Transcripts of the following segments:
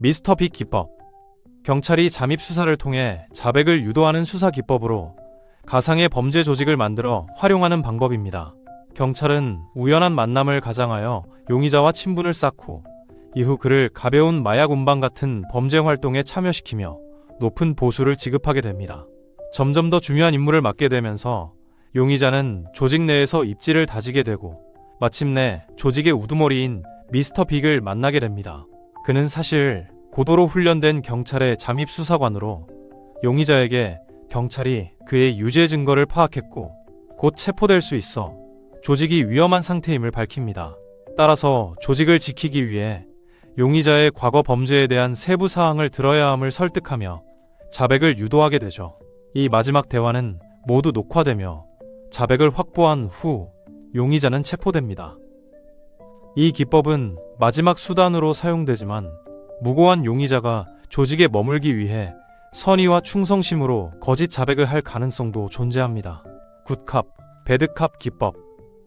미스터 빅 기법. 경찰이 잠입 수사를 통해 자백을 유도하는 수사 기법으로 가상의 범죄 조직을 만들어 활용하는 방법입니다. 경찰은 우연한 만남을 가장하여 용의자와 친분을 쌓고 이후 그를 가벼운 마약 운반 같은 범죄 활동에 참여시키며 높은 보수를 지급하게 됩니다. 점점 더 중요한 임무를 맡게 되면서 용의자는 조직 내에서 입지를 다지게 되고 마침내 조직의 우두머리인 미스터 빅을 만나게 됩니다. 그는 사실 고도로 훈련된 경찰의 잠입 수사관으로 용의자에게 경찰이 그의 유죄 증거를 파악했고 곧 체포될 수 있어 조직이 위험한 상태임을 밝힙니다. 따라서 조직을 지키기 위해 용의자의 과거 범죄에 대한 세부 사항을 들어야 함을 설득하며 자백을 유도하게 되죠. 이 마지막 대화는 모두 녹화되며 자백을 확보한 후 용의자는 체포됩니다. 이 기법은 마지막 수단으로 사용되지만 무고한 용의자가 조직에 머물기 위해 선의와 충성심으로 거짓 자백을 할 가능성도 존재합니다. 굿캅, 배드캅 기법.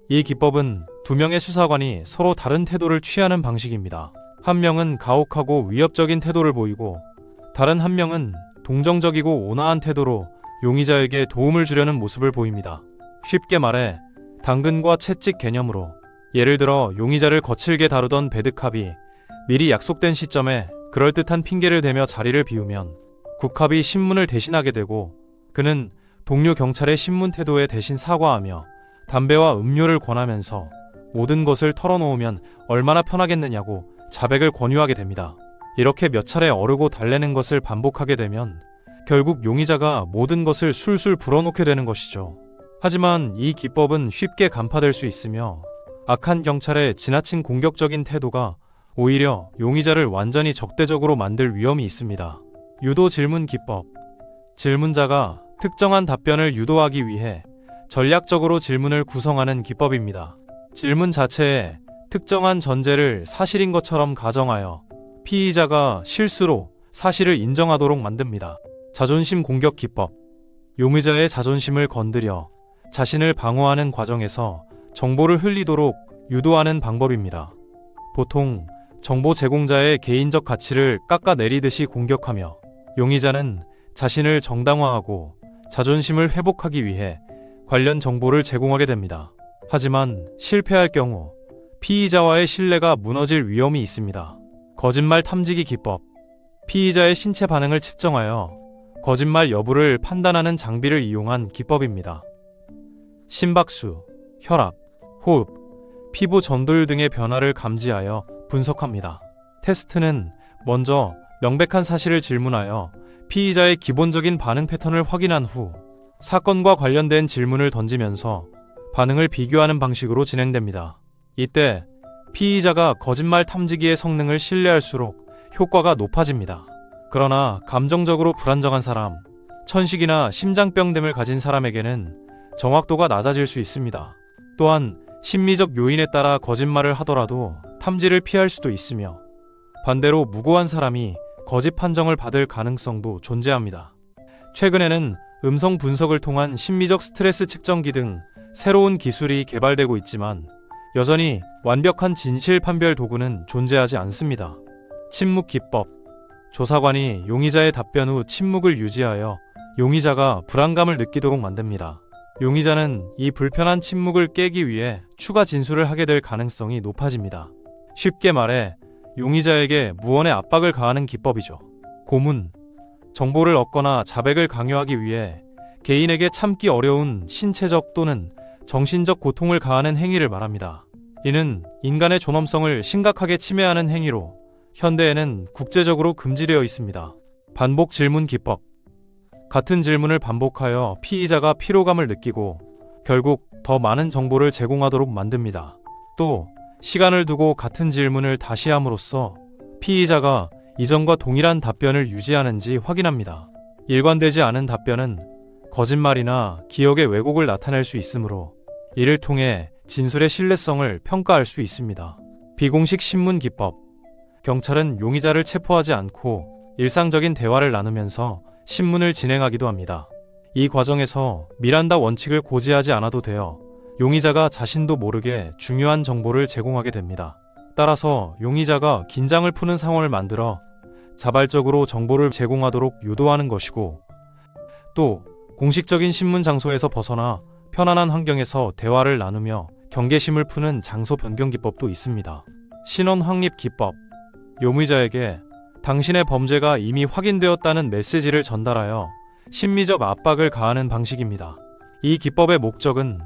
이 기법은 두 명의 수사관이 서로 다른 태도를 취하는 방식입니다. 한 명은 가혹하고 위협적인 태도를 보이고 다른 한 명은 동정적이고 온화한 태도로 용의자에게 도움을 주려는 모습을 보입니다. 쉽게 말해 당근과 채찍 개념으로, 예를 들어 용의자를 거칠게 다루던 배드캅이 미리 약속된 시점에 그럴듯한 핑계를 대며 자리를 비우면 굿캅이 신문을 대신하게 되고 그는 동료 경찰의 신문 태도에 대신 사과하며 담배와 음료를 권하면서 모든 것을 털어놓으면 얼마나 편하겠느냐고 자백을 권유하게 됩니다. 이렇게 몇 차례 어르고 달래는 것을 반복하게 되면 결국 용의자가 모든 것을 술술 불어넣게 되는 것이죠. 하지만 이 기법은 쉽게 간파될 수 있으며 악한 경찰의 지나친 공격적인 태도가 오히려 용의자를 완전히 적대적으로 만들 위험이 있습니다. 유도 질문 기법. 질문자가 특정한 답변을 유도하기 위해 전략적으로 질문을 구성하는 기법입니다. 질문 자체에 특정한 전제를 사실인 것처럼 가정하여 피의자가 실수로 사실을 인정하도록 만듭니다. 자존심 공격 기법. 용의자의 자존심을 건드려 자신을 방어하는 과정에서 정보를 흘리도록 유도하는 방법입니다. 보통 정보 제공자의 개인적 가치를 깎아내리듯이 공격하며 용의자는 자신을 정당화하고 자존심을 회복하기 위해 관련 정보를 제공하게 됩니다. 하지만 실패할 경우 피의자와의 신뢰가 무너질 위험이 있습니다. 거짓말 탐지기 기법. 피의자의 신체 반응을 측정하여 거짓말 여부를 판단하는 장비를 이용한 기법입니다. 심박수, 혈압, 호흡, 피부 전도율 등의 변화를 감지하여 분석합니다. 테스트는 먼저 명백한 사실을 질문하여 피의자의 기본적인 반응 패턴을 확인한 후 사건과 관련된 질문을 던지면서 반응을 비교하는 방식으로 진행됩니다. 이때 피의자가 거짓말 탐지기의 성능을 신뢰할수록 효과가 높아집니다. 그러나 감정적으로 불안정한 사람, 천식이나 심장병 등을 가진 사람에게는 정확도가 낮아질 수 있습니다. 또한 심리적 요인에 따라 거짓말을 하더라도 탐지를 피할 수도 있으며 반대로 무고한 사람이 거짓 판정을 받을 가능성도 존재합니다. 최근에는 음성 분석을 통한 심리적 스트레스 측정기 등 새로운 기술이 개발되고 있지만 여전히 완벽한 진실 판별 도구는 존재하지 않습니다. 침묵 기법. 조사관이 용의자의 답변 후 침묵을 유지하여 용의자가 불안감을 느끼도록 만듭니다. 용의자는 이 불편한 침묵을 깨기 위해 추가 진술을 하게 될 가능성이 높아집니다. 쉽게 말해 용의자에게 무언의 압박을 가하는 기법이죠. 고문. 정보를 얻거나 자백을 강요하기 위해 개인에게 참기 어려운 신체적 또는 정신적 고통을 가하는 행위를 말합니다. 이는 인간의 존엄성을 심각하게 침해하는 행위로 현대에는 국제적으로 금지되어 있습니다. 반복 질문 기법. 같은 질문을 반복하여 피의자가 피로감을 느끼고 결국 더 많은 정보를 제공하도록 만듭니다. 또 시간을 두고 같은 질문을 다시 함으로써 피의자가 이전과 동일한 답변을 유지하는지 확인합니다. 일관되지 않은 답변은 거짓말이나 기억의 왜곡을 나타낼 수 있으므로 이를 통해 진술의 신뢰성을 평가할 수 있습니다. 비공식 신문 기법. 경찰은 용의자를 체포하지 않고 일상적인 대화를 나누면서 신문을 진행하기도 합니다. 이 과정에서 미란다 원칙을 고지하지 않아도 되어 용의자가 자신도 모르게 중요한 정보를 제공하게 됩니다. 따라서 용의자가 긴장을 푸는 상황을 만들어 자발적으로 정보를 제공하도록 유도하는 것이고, 또 공식적인 신문 장소에서 벗어나 편안한 환경에서 대화를 나누며 경계심을 푸는 장소 변경 기법도 있습니다. 신원 확립 기법. 용의자에게 당신의 범죄가 이미 확인되었다는 메시지를 전달하여 심리적 압박을 가하는 방식입니다. 이 기법의 목적은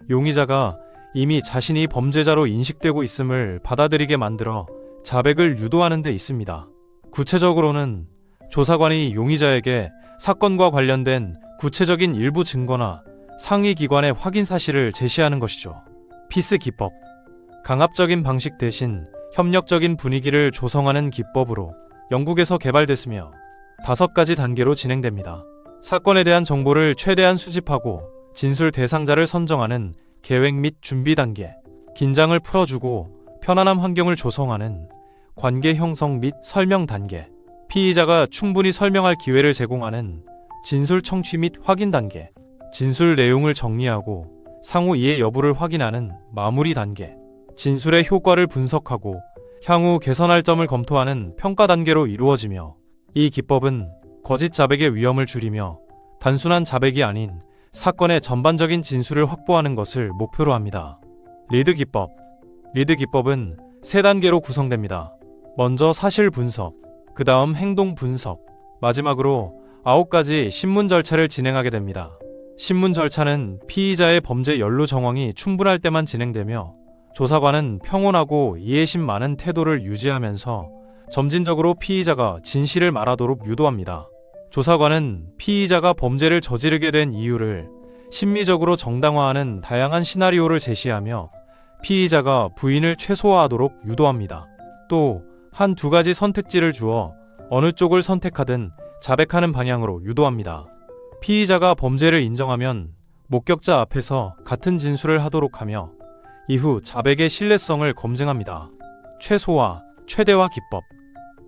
용의자가 이미 자신이 범죄자로 인식되고 있음을 받아들이게 만들어 자백을 유도하는 데 있습니다. 구체적으로는 조사관이 용의자에게 사건과 관련된 구체적인 일부 증거나 상위 기관의 확인 사실을 제시하는 것이죠. 피스 기법. 강압적인 방식 대신 협력적인 분위기를 조성하는 기법으로 영국에서 개발됐으며 5가지 단계로 진행됩니다. 사건에 대한 정보를 최대한 수집하고 진술 대상자를 선정하는 계획 및 준비 단계, 긴장을 풀어주고 편안한 환경을 조성하는 관계 형성 및 설명 단계, 피의자가 충분히 설명할 기회를 제공하는 진술 청취 및 확인 단계, 진술 내용을 정리하고 상호 이해 여부를 확인하는 마무리 단계, 진술의 효과를 분석하고 향후 개선할 점을 검토하는 평가 단계로 이루어지며, 이 기법은 거짓 자백의 위험을 줄이며 단순한 자백이 아닌 사건의 전반적인 진술을 확보하는 것을 목표로 합니다. 리드 기법. 리드 기법은 3단계로 구성됩니다. 먼저 사실 분석, 그 다음 행동 분석, 마지막으로 9가지 신문 절차를 진행하게 됩니다. 신문 절차는 피의자의 범죄 연루 정황이 충분할 때만 진행되며, 조사관은 평온하고 이해심 많은 태도를 유지하면서 점진적으로 피의자가 진실을 말하도록 유도합니다. 조사관은 피의자가 범죄를 저지르게 된 이유를 심리적으로 정당화하는 다양한 시나리오를 제시하며 피의자가 부인을 최소화하도록 유도합니다. 또 1-2가지 선택지를 주어 어느 쪽을 선택하든 자백하는 방향으로 유도합니다. 피의자가 범죄를 인정하면 목격자 앞에서 같은 진술을 하도록 하며 이후 자백의 신뢰성을 검증합니다. 최소화, 최대화 기법.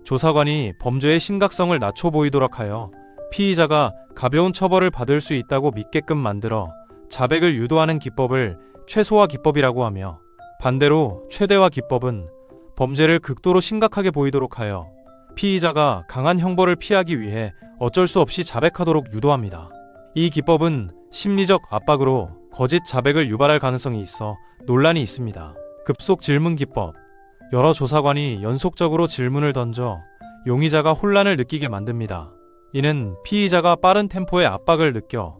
조사관이 범죄의 심각성을 낮춰 보이도록 하여 피의자가 가벼운 처벌을 받을 수 있다고 믿게끔 만들어 자백을 유도하는 기법을 최소화 기법이라고 하며, 반대로 최대화 기법은 범죄를 극도로 심각하게 보이도록 하여 피의자가 강한 형벌을 피하기 위해 어쩔 수 없이 자백하도록 유도합니다. 이 기법은 심리적 압박으로 거짓 자백을 유발할 가능성이 있어 논란이 있습니다. 급속 질문 기법. 여러 조사관이 연속적으로 질문을 던져 용의자가 혼란을 느끼게 만듭니다. 이는 피의자가 빠른 템포의 압박을 느껴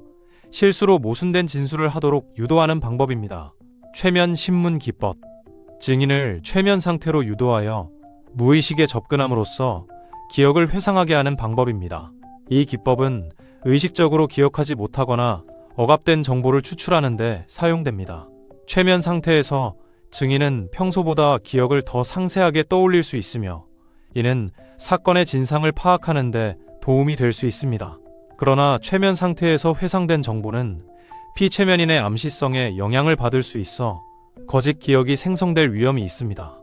실수로 모순된 진술을 하도록 유도하는 방법입니다. 최면 신문 기법. 증인을 최면 상태로 유도하여 무의식에 접근함으로써 기억을 회상하게 하는 방법입니다. 이 기법은 의식적으로 기억하지 못하거나 억압된 정보를 추출하는 데 사용됩니다. 최면 상태에서 증인은 평소보다 기억을 더 상세하게 떠올릴 수 있으며, 이는 사건의 진상을 파악하는 데 도움이 될 수 있습니다. 그러나 최면 상태에서 회상된 정보는 피최면인의 암시성에 영향을 받을 수 있어 거짓 기억이 생성될 위험이 있습니다.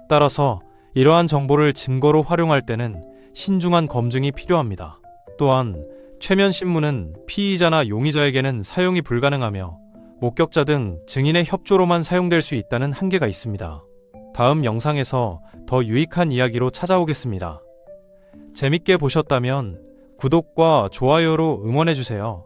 따라서 이러한 정보를 증거로 활용할 때는 신중한 검증이 필요합니다. 또한 최면 신문은 피의자나 용의자에게는 사용이 불가능하며 목격자 등 증인의 협조로만 사용될 수 있다는 한계가 있습니다. 다음 영상에서 더 유익한 이야기로 찾아오겠습니다. 재밌게 보셨다면 구독과 좋아요로 응원해주세요.